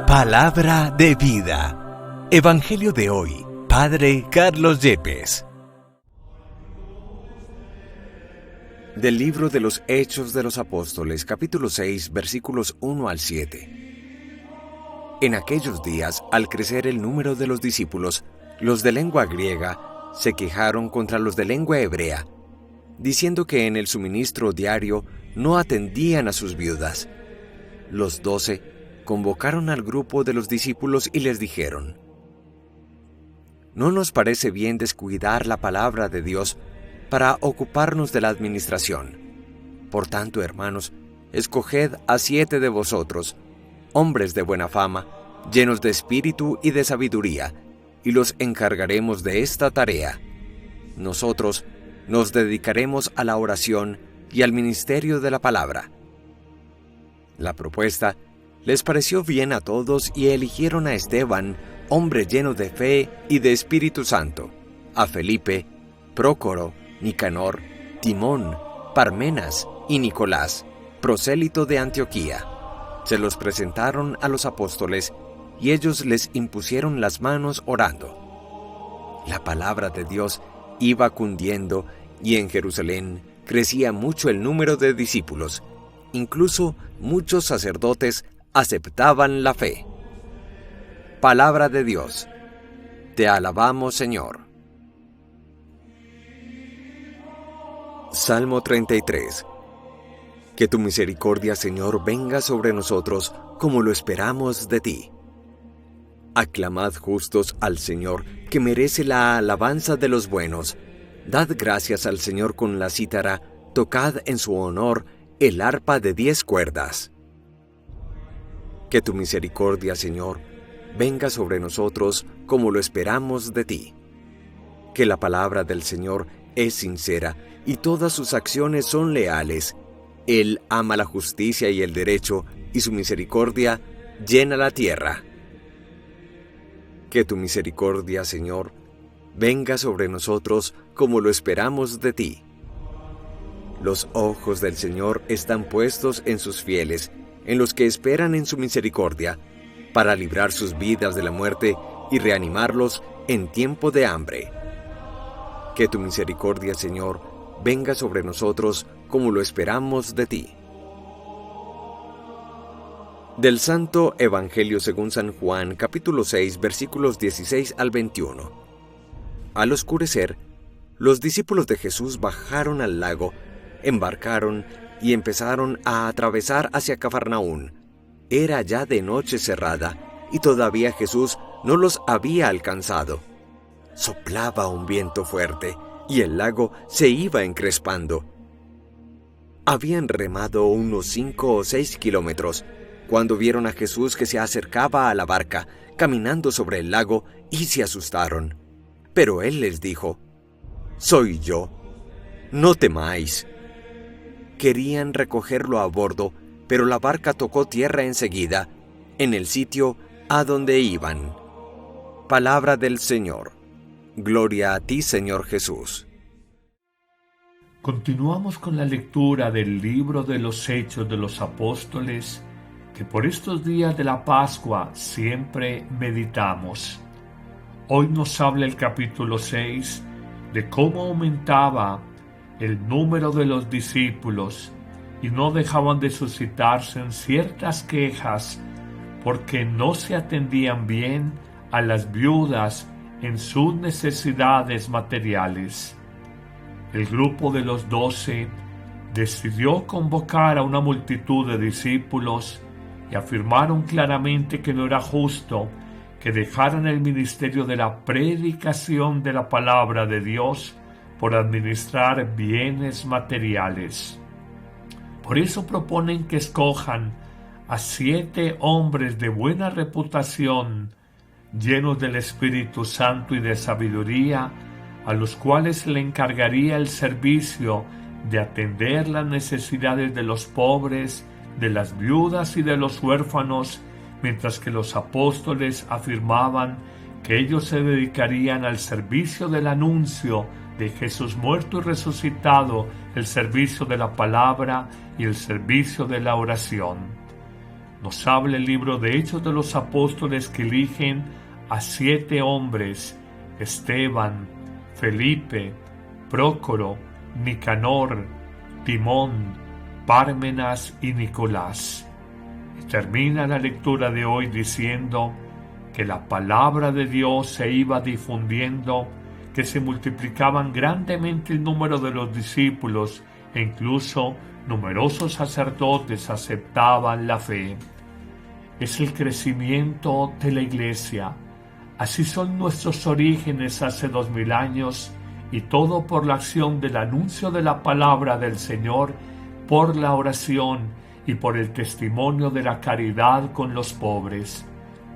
Palabra de vida. Evangelio de hoy. Padre Carlos Yepes. Del libro de los Hechos de los Apóstoles, capítulo 6, versículos 1 al 7. En aquellos días, al crecer el número de los discípulos, los de lengua griega se quejaron contra los de lengua hebrea, diciendo que en el suministro diario no atendían a sus viudas. Los 12 convocaron al grupo de los discípulos y les dijeron: ¿No nos parece bien descuidar la palabra de Dios para ocuparnos de la administración? Por tanto, hermanos, escoged a 7 de vosotros, hombres de buena fama, llenos de espíritu y de sabiduría, y los encargaremos de esta tarea. Nosotros nos dedicaremos a la oración y al ministerio de la palabra. La propuesta les pareció bien a todos y eligieron a Esteban, hombre lleno de fe y de Espíritu Santo, a Felipe, Prócoro, Nicanor, Timón, Parmenas y Nicolás, prosélito de Antioquía. Se los presentaron a los apóstoles y ellos les impusieron las manos orando. La palabra de Dios iba cundiendo y en Jerusalén crecía mucho el número de discípulos. Incluso muchos sacerdotes aceptaban la fe. Palabra de Dios. Te alabamos, Señor. Salmo 33. Que tu misericordia, Señor, venga sobre nosotros como lo esperamos de ti. Aclamad justos al Señor, que merece la alabanza de los buenos. Dad gracias al Señor con la cítara, tocad en su honor el arpa de 10 cuerdas. Que tu misericordia, Señor, venga sobre nosotros como lo esperamos de ti. Que la palabra del Señor es sincera y todas sus acciones son leales. Él ama la justicia y el derecho, y su misericordia llena la tierra. Que tu misericordia, Señor, venga sobre nosotros como lo esperamos de ti. Los ojos del Señor están puestos en sus fieles, en los que esperan en su misericordia, para librar sus vidas de la muerte y reanimarlos en tiempo de hambre. Que tu misericordia, Señor, venga sobre nosotros como lo esperamos de ti. Del Santo Evangelio según San Juan, capítulo 6, versículos 16 al 21. Al oscurecer, los discípulos de Jesús bajaron al lago, embarcaron y empezaron a atravesar hacia Cafarnaún. Era ya de noche cerrada, y todavía Jesús no los había alcanzado. Soplaba un viento fuerte, y el lago se iba encrespando. Habían remado unos 5 o 6 kilómetros, cuando vieron a Jesús que se acercaba a la barca, caminando sobre el lago, y se asustaron. Pero él les dijo: «Soy yo, no temáis». Querían recogerlo a bordo, pero la barca tocó tierra enseguida, en el sitio a donde iban. Palabra del Señor. Gloria a ti, Señor Jesús. Continuamos con la lectura del libro de los Hechos de los Apóstoles, que por estos días de la Pascua siempre meditamos. Hoy nos habla el capítulo 6 de cómo aumentaba el número de los discípulos y no dejaban de suscitarse en ciertas quejas porque no se atendían bien a las viudas en sus necesidades materiales. El grupo de los 12 decidió convocar a una multitud de discípulos y afirmaron claramente que no era justo que dejaran el ministerio de la predicación de la palabra de Dios por administrar bienes materiales. Por eso proponen que escojan a 7 hombres de buena reputación, llenos del Espíritu Santo y de sabiduría, a los cuales se le encargaría el servicio de atender las necesidades de los pobres, de las viudas y de los huérfanos, mientras que los apóstoles afirmaban que ellos se dedicarían al servicio del anuncio de Jesús muerto y resucitado, el servicio de la palabra y el servicio de la oración. Nos habla el libro de Hechos de los Apóstoles que eligen a 7 hombres: Esteban, Felipe, Prócoro, Nicanor, Timón, Pármenas y Nicolás. Y termina la lectura de hoy diciendo que la palabra de Dios se iba difundiendo, que se multiplicaban grandemente el número de los discípulos e incluso numerosos sacerdotes aceptaban la fe. Es el crecimiento de la Iglesia. Así son nuestros orígenes hace 2000 años, y todo por la acción del anuncio de la palabra del Señor, por la oración y por el testimonio de la caridad con los pobres.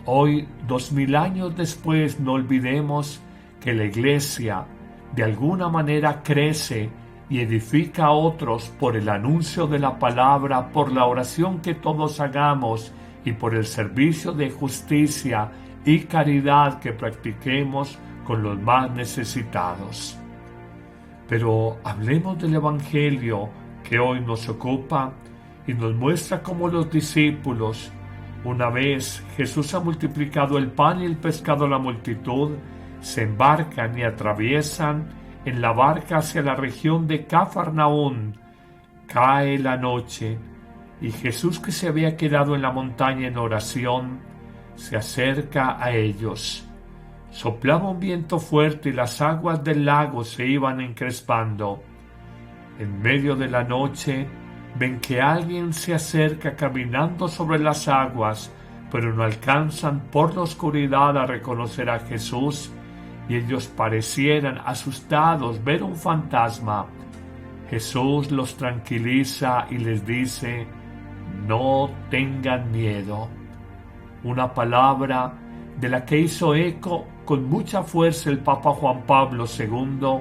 Hoy, 2000 años después, no olvidemos que la Iglesia de alguna manera crece y edifica a otros por el anuncio de la palabra, por la oración que todos hagamos y por el servicio de justicia y caridad que practiquemos con los más necesitados. Pero hablemos del Evangelio que hoy nos ocupa y nos muestra cómo los discípulos, una vez Jesús ha multiplicado el pan y el pescado a la multitud, se embarcan y atraviesan en la barca hacia la región de Cafarnaún. Cae la noche y Jesús, que se había quedado en la montaña en oración, se acerca a ellos. Soplaba un viento fuerte y las aguas del lago se iban encrespando. En medio de la noche ven que alguien se acerca caminando sobre las aguas, pero no alcanzan por la oscuridad a reconocer a Jesús, y ellos parecieran asustados ver un fantasma. Jesús los tranquiliza y les dice: no tengan miedo. Una palabra de la que hizo eco con mucha fuerza el Papa Juan Pablo II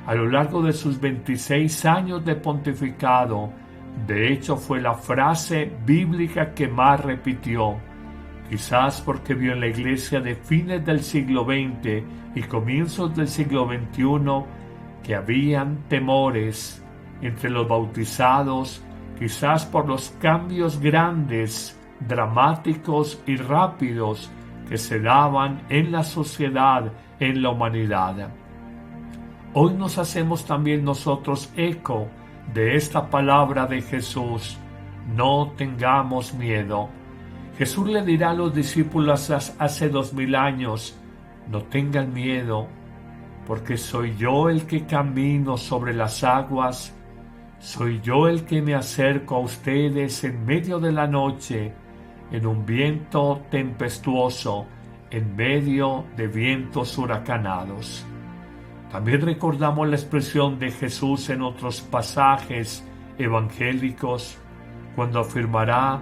a lo largo de sus 26 años de pontificado. De hecho, fue la frase bíblica que más repitió, quizás porque vio en la Iglesia de fines del siglo XX y comienzos del siglo XXI que habían temores entre los bautizados, quizás por los cambios grandes, dramáticos y rápidos que se daban en la sociedad, en la humanidad. Hoy nos hacemos también nosotros eco de esta palabra de Jesús: no tengamos miedo. Jesús le dirá a los discípulos hace 2000 años: no tengan miedo, porque soy yo el que camino sobre las aguas, soy yo el que me acerco a ustedes en medio de la noche, en un viento tempestuoso, en medio de vientos huracanados. También recordamos la expresión de Jesús en otros pasajes evangélicos, cuando afirmará: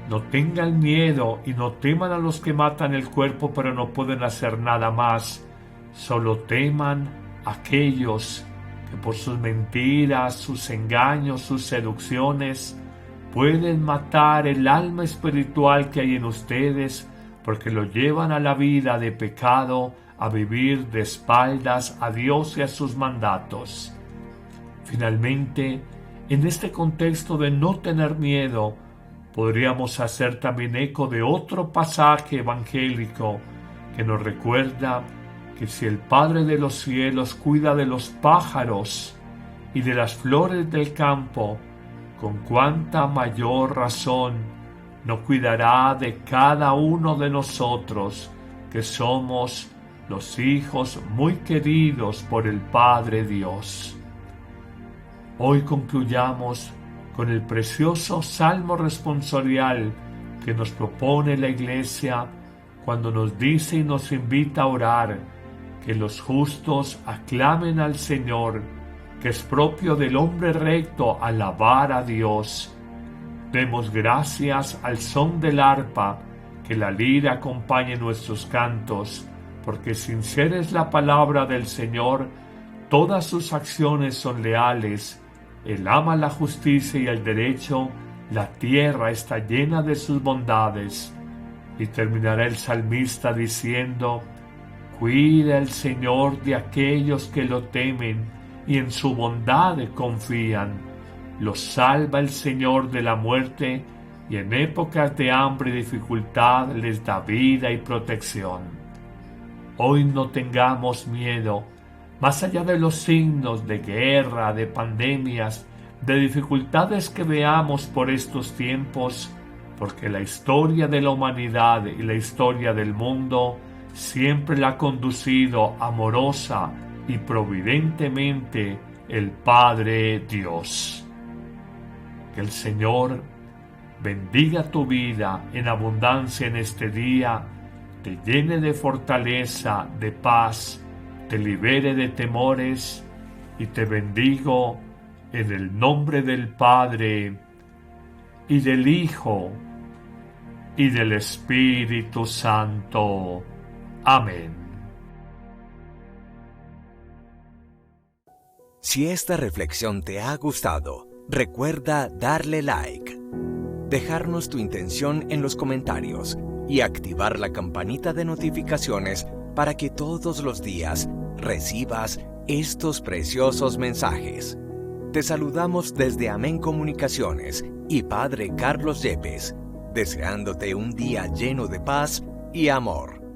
no tengan miedo y no teman a los que matan el cuerpo pero no pueden hacer nada más, solo teman a aquellos que por sus mentiras, sus engaños, sus seducciones, pueden matar el alma espiritual que hay en ustedes, porque lo llevan a la vida de pecado, a vivir de espaldas a Dios y a sus mandatos. Finalmente, en este contexto de no tener miedo, podríamos hacer también eco de otro pasaje evangélico que nos recuerda que si el Padre de los cielos cuida de los pájaros y de las flores del campo, con cuánta mayor razón no cuidará de cada uno de nosotros, que somos los hijos muy queridos por el Padre Dios. Hoy concluyamos con el precioso salmo responsorial que nos propone la Iglesia cuando nos dice y nos invita a orar: que los justos aclamen al Señor, que es propio del hombre recto alabar a Dios. Demos gracias al son del arpa, que la lira acompañe nuestros cantos, porque sincera es la palabra del Señor, todas sus acciones son leales. Él ama la justicia y el derecho, la tierra está llena de sus bondades. Y terminará el salmista diciendo: cuida el Señor de aquellos que lo temen y en su bondad confían. Los salva el Señor de la muerte, y en épocas de hambre y dificultad les da vida y protección. Hoy no tengamos miedo, más allá de los signos de guerra, de pandemias, de dificultades que veamos por estos tiempos, porque la historia de la humanidad y la historia del mundo siempre la ha conducido amorosa y providentemente el Padre Dios. Que el Señor bendiga tu vida en abundancia en este día, te llene de fortaleza, de paz, te libere de temores y te bendigo en el nombre del Padre y del Hijo y del Espíritu Santo. Amén. Si esta reflexión te ha gustado, recuerda darle like, dejarnos tu intención en los comentarios y activar la campanita de notificaciones para que todos los días recibas estos preciosos mensajes. Te saludamos desde Amén Comunicaciones y Padre Carlos Yepes, deseándote un día lleno de paz y amor.